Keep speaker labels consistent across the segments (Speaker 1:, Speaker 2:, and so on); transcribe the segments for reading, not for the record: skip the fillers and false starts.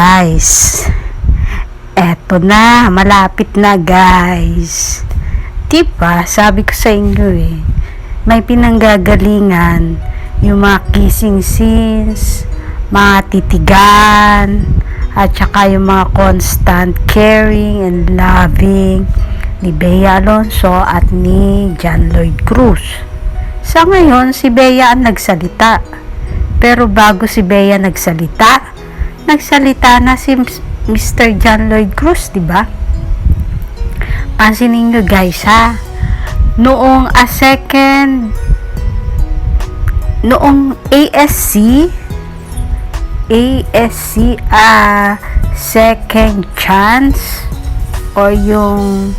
Speaker 1: Guys, eto na, malapit na guys. Diba, sabi ko sa inyo may pinanggagalingan yung mga kissing scenes, mga titigan, at saka yung mga constant caring and loving ni Bea Alonzo at ni John Lloyd Cruz. Sa ngayon, si Bea ang nagsalita. Pero bago si Bea nagsalita na si Mr. John Lloyd Cruz, diba? Pansinin nyo guys ha, noong ASC second chance or yung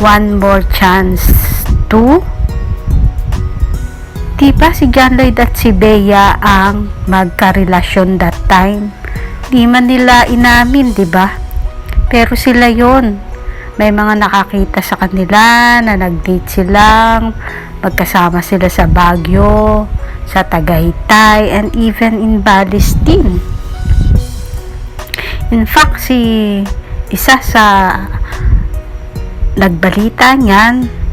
Speaker 1: one more chance 2, diba si John Lloyd at si Bea ang magkarelasyon that time? Di man nila inamin, diba? Pero sila yon. May mga nakakita sa kanila na nag-date silang, magkasama sila sa Baguio, sa Tagaytay, and even in Balestin. In fact, isa sa nagbalita niyan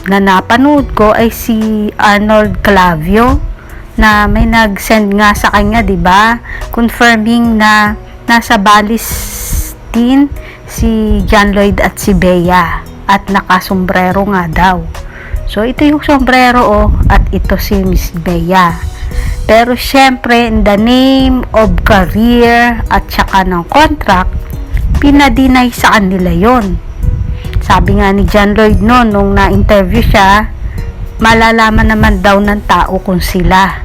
Speaker 1: na napanood ko ay si Arnold Clavio, na may nag-send nga sa kanya, diba? Confirming na nasa Balestin si John Lloyd at si Bea at nakasombrero nga daw. So ito yung sombrero at ito si Miss Bea. Pero syempre, in the name of career at saka ng contract, pinadinay sa kanila yon. Sabi nga ni John Lloyd nung na-interview siya, malalaman naman daw ng tao kung sila.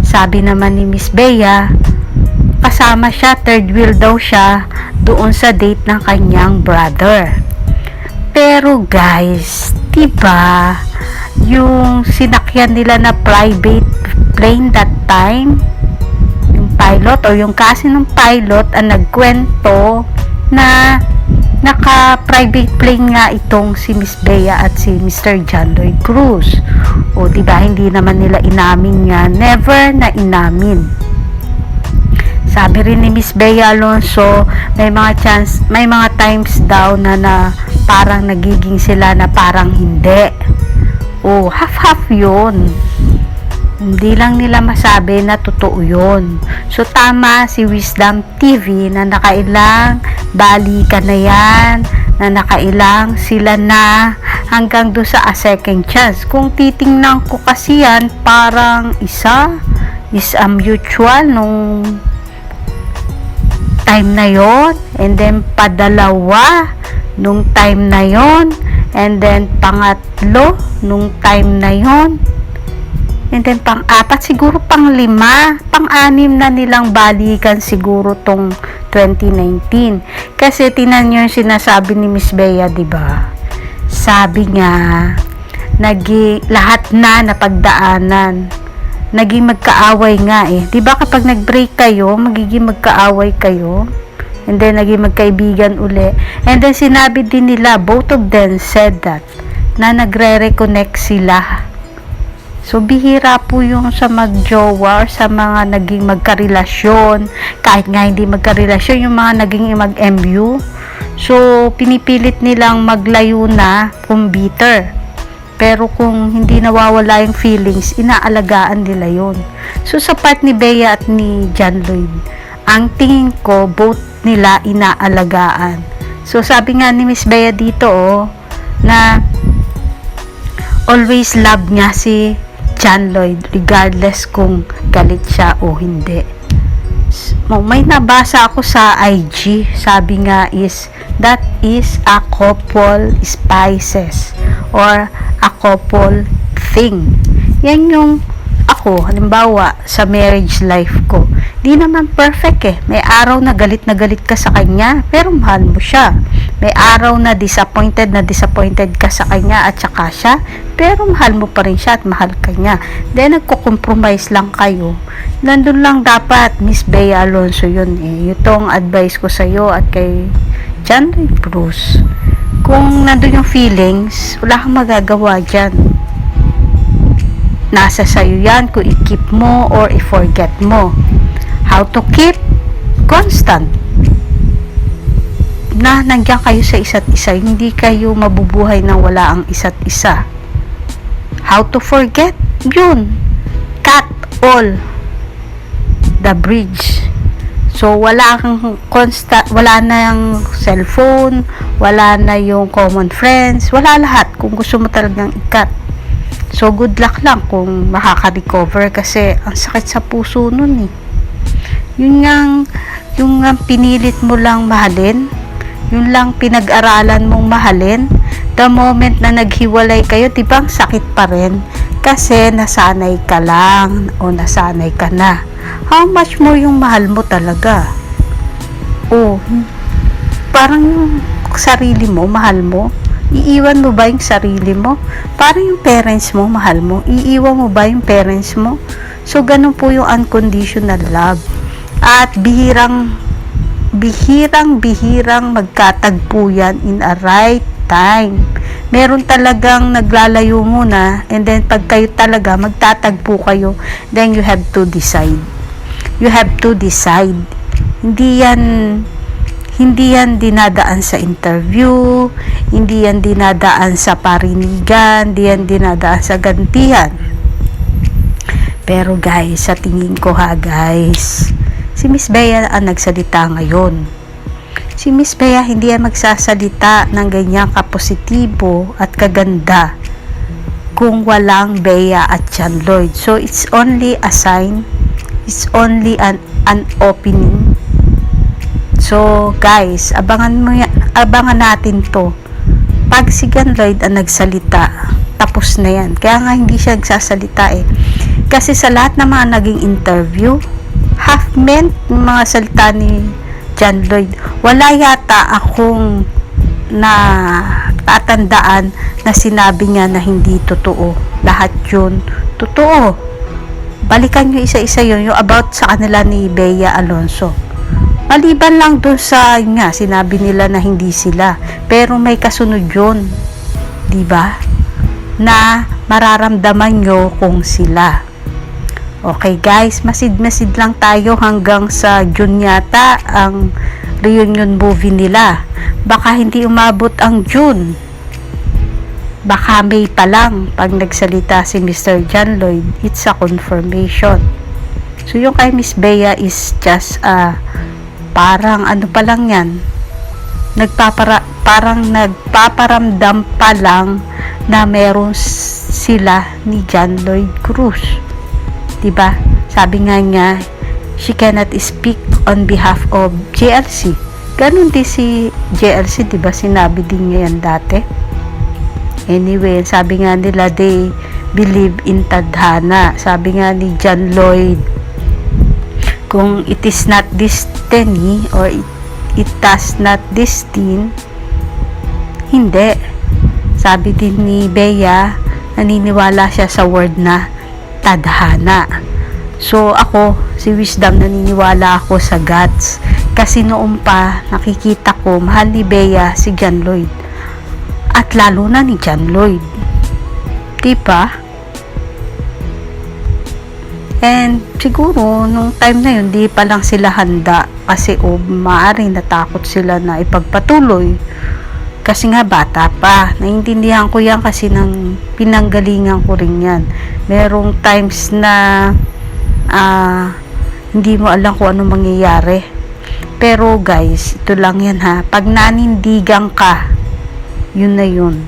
Speaker 1: Sabi naman ni Miss Bea, kasama siya, third wheel daw siya doon sa date ng kanyang brother. Pero guys, diba, yung sinakyan nila na private plane that time, yung pilot o yung kasi ng pilot ang nagkwento na naka-private plane nga itong si Miss Bea at si Mr. John Lloyd Cruz. O diba, hindi naman nila inamin nga, never na inamin. Sabi rin ni Miss Bea Alonzo, may mga times daw na parang nagiging sila na parang hindi. O half-half yun. Hindi lang nila masabi na totoo yun. So tama si Wisdom TV na nakailang balikan na yan, na nakailang sila na hanggang doon sa second chance. Kung titingnan ko kasi yan, parang isa is mutual nung time na yon, and then padalawa nung time na yon, and then pangatlo nung time na yon, and then pang-apat, siguro pang-lima, pang-anim na nilang balikan siguro tong 2019. Kasi tinan nyo yung sinasabi ni Miss Bea, diba? Sabi niya, lahat na napagdaanan, naging magkaaway nga diba kapag nag-break kayo, magiging magkaaway kayo, and then naging magkaibigan uli, and then sinabi din nila, both of them said that, na nagre-reconnect sila. So, bihira po yung sa magjowa or sa mga naging magkarelasyon. Kahit nga hindi magkarelasyon, yung mga naging mag-MU. So, pinipilit nilang maglayo na kung bitter. Pero kung hindi nawawala yung feelings, inaalagaan nila yon. So, sa part ni Bea at ni John Lloyd, ang tingin ko, both nila inaalagaan. So, sabi nga ni Miss Bea dito, na always love niya si John Lloyd regardless kung galit siya o hindi. May nabasa ako sa IG, sabi nga that is a couple spices or a couple thing. Yan yung ako, halimbawa sa marriage life ko, di naman perfect may araw na galit ka sa kanya pero mahal mo siya. May araw na disappointed ka sa kanya at saka siya, pero mahal mo pa rin siya at mahal ka niya. Then, nagko-compromise lang kayo. Nandun lang dapat, Miss Bea Alonzo yun Itong advice ko sa'yo at kay John Lloyd Cruz. Kung nandun yung feelings, wala kang magagawa dyan. Nasa sa'yo yan kung i-keep mo or i-forget mo. how to keep constant na nandiyan kayo sa isa't isa, hindi kayo mabubuhay nang wala ang isa't isa. How to forget, yun, cut all the bridge. So wala kang constant, wala na yung cellphone, wala na yung common friends, wala lahat kung gusto mo talagang i-cut. So good luck lang kung makaka-recover, kasi ang sakit sa puso nun eh. Yung pinilit mo lang mahalin, yun lang pinag-aralan mong mahalin, the moment na naghiwalay kayo, diba ang sakit pa rin? Kasi nasanay ka lang o nasanay ka na. How much more yung mahal mo talaga? Oh, parang yung sarili mo, mahal mo. Iiwan mo ba yung sarili mo? Parang yung parents mo, mahal mo. Iiwan mo ba yung parents mo? So, ganun po yung unconditional love. At bihirang magkatagpo yan in a right time. Meron talagang naglalayo muna, and then pag kayo talaga magtatagpo kayo, then you have to decide. You have to decide. Hindi yan dinadaan sa interview, hindi yan dinadaan sa parinigan, hindi yan dinadaan sa gantihan. Pero guys, sa tingin ko guys, si Miss Bea ang nagsalita ngayon. Si Miss Bea hindi yan magsasalita ng ganyang kapositibo at kaganda kung walang Bea at John Lloyd. So it's only a sign, it's only an opening. So guys, abangan natin to. Pag si John Lloyd ang nagsalita, tapos na yan. Kaya nga hindi siya nagsasalita eh. Kasi sa lahat ng mga naging interview, half meant mga salita ni John Lloyd. Wala yata akong tatandaan na sinabi niya na hindi totoo. Lahat yun totoo. Balikan nyo isa-isa yun, yung about sa kanila ni Bea Alonzo. Maliban lang doon sa sinabi nila na hindi sila, pero may kasunod yun, diba? Na mararamdaman nyo kung sila. Okay guys, masid-masid lang tayo hanggang sa June yata ang reunion movie nila. Baka hindi umabot ang June. Baka May pa lang pag nagsalita si Mr. John Lloyd. It's a confirmation. So yung kay Miss Bea is just parang ano pa lang yan. Parang nagpaparamdam pa lang na meron sila ni John Lloyd Cruz. Diba? Sabi nga niya, she cannot speak on behalf of JLC. Ganun din si JLC, diba? Sinabi din niya yan dati. Anyway, sabi nga nila, they believe in tadhana. Sabi nga ni John Lloyd, kung it is not destiny or it does not destine, hindi. Sabi din ni Bea, naniniwala siya sa word na tadhana. So ako, si Wisdom, naniniwala ako sa gods. Kasi noon pa, nakikita ko, mahal ni Bea si John Lloyd. At lalo na ni John Lloyd. Diba? And siguro, nung time na yun, di pa lang sila handa. Kasi maaaring natakot sila na ipagpatuloy. Kasi nga bata pa. Naiintindihan ko yan kasi nang pinanggalingan ko rin yan. Merong times na hindi mo alam kung ano mangyayari. Pero guys, ito lang yan ha. Pag nanindigan ka, yun na yun.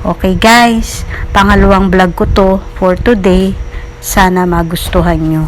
Speaker 1: Okay guys, pangalawang vlog ko to for today. Sana magustuhan nyo.